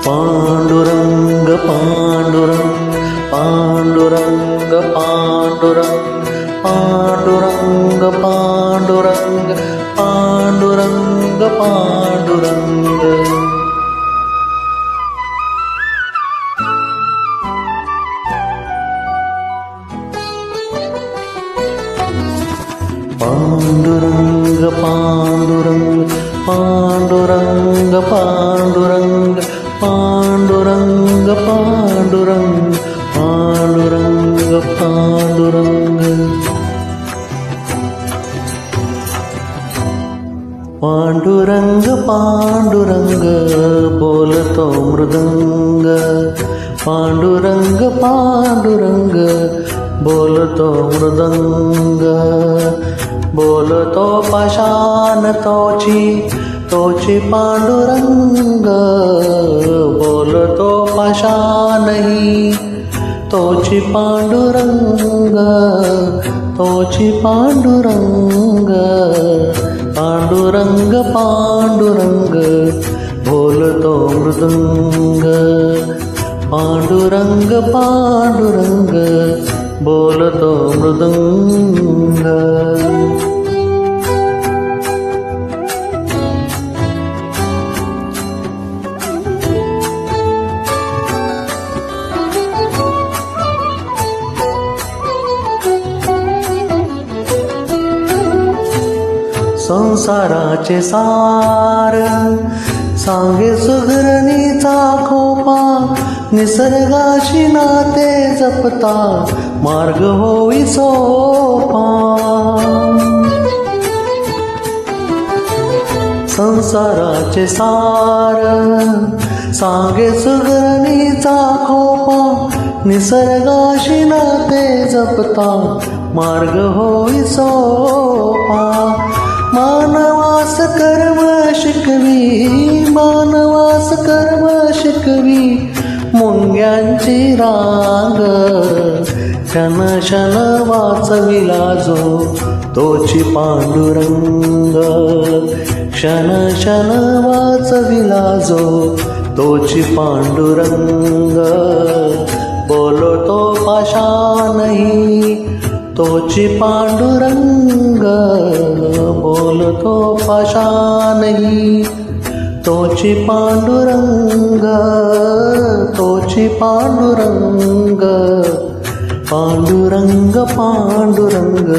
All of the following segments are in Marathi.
पांडुरंग पांडुरंग पांडुरंग पांडुरंग पांडुरंग पांडुरंग पांडुरंग पांडुरंग पांडुरंग पांडुरंग पांडुरंग पांडुरंग पांडुरंग पांडुरंग पांडुरंग पांडुरंग पांडुरंग पांडुरंग बोलतो मृदंग पांडुरंग पांडुरंग बोलतो मृदंग बोलतो पाषाण तोची पांडुरंग बोलतो पाषाणही तोची पांडुरंग पांडुरंग पांडुरंग बोलतो मृदंग पांडुरंग पांडुरंग बोलतो मृदंग संसाराचे सार सांगे सुगरणीचा खोपा निसर्गाशी नाते जपता मार्ग होई सोपा संसाराचे सार सांगे सुगरणीचा खोपा निसर्गाशी नाते जपता मार्ग होई सोपा मानवास कर्म शिकवी मुंग्यांची रांग क्षण वाचविला जो तोची पांडुरंग क्षण वाचविला जो तोची पांडुरंग बोलतो पाषाणही तोची पांडुरंग बोलतो पाषाणही तोची पांडुरंग पांडुरंग पांडुरंग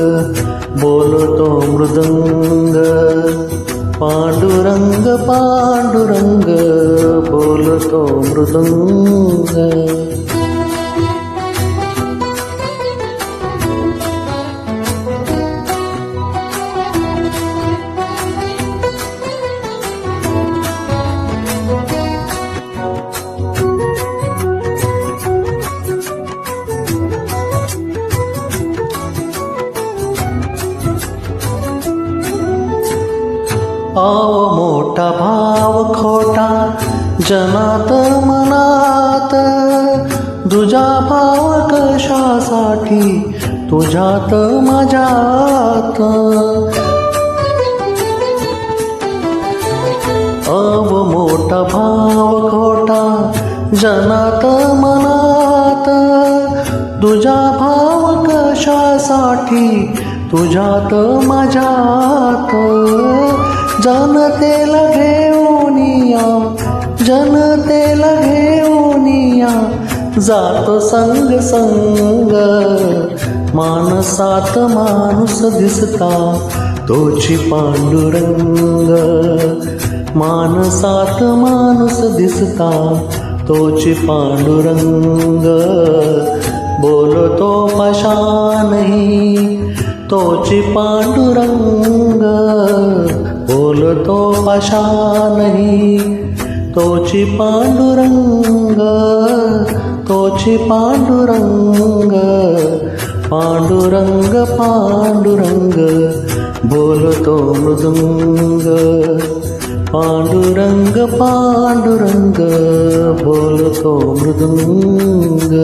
बोलतो मृदंग पांडुरंग पांडुरंग बोलतो मृदंग आव मोठा भाव खोटा जनात मनात तुझा भाव कशासाठी तुझ्यात माझ्यात आव मोठा भाव खोटा जनात मनात तुझा भाव कशासाठी तुझ्यात माझ्यात जनतेला घेऊनिया जातो संग संग मानसात माणूस दिसता तोची पांडुरंग मानसात माणूस दिसता तोची पांडुरंग बोलतो पाषाणही तोची पांडुरंग बोलतो पाषाणही तोची पांडुरंग पांडुरंग पांडुरंग बोलतो मृदंग पांडुरंग पांडुरंग बोलतो मृदंग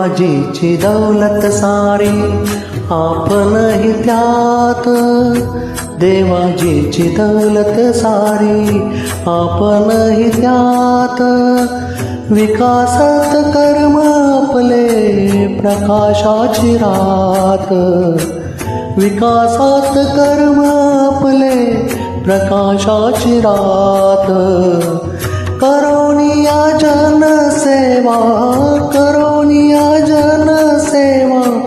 देवाजीची दौलत सारी आपणही त्यात, देवाजीची दौलत सारी आपणही त्यात. विकासात कर्म आपले प्रकाशाची रात, विकासात कर्म आपले प्रकाशाची रात. करोनिया जनसेवा, करोनिया जनसेवा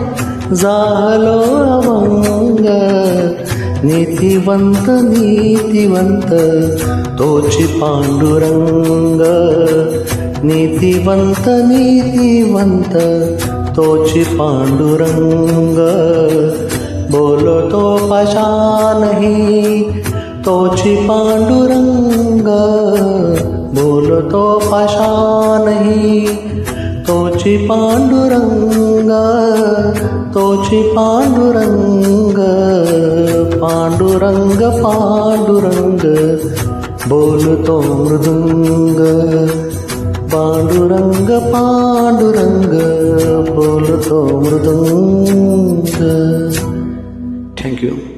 झालो अभंग. नीतिवंत नीतिवंत तोची पांडुरंग, नीतिवंत नीतिवंत तोची पांडुरंग. बोलतो पाषाणही तोची पांडुरंग, बोलतो पाषाणही तोची पांडुरंग, तोची पांडुरंग. पांडुरंग पांडुरंग बोलतो मृदुंग, पांडुरंग पांडुरंग बोलतो मृदुंग. थँक्यू.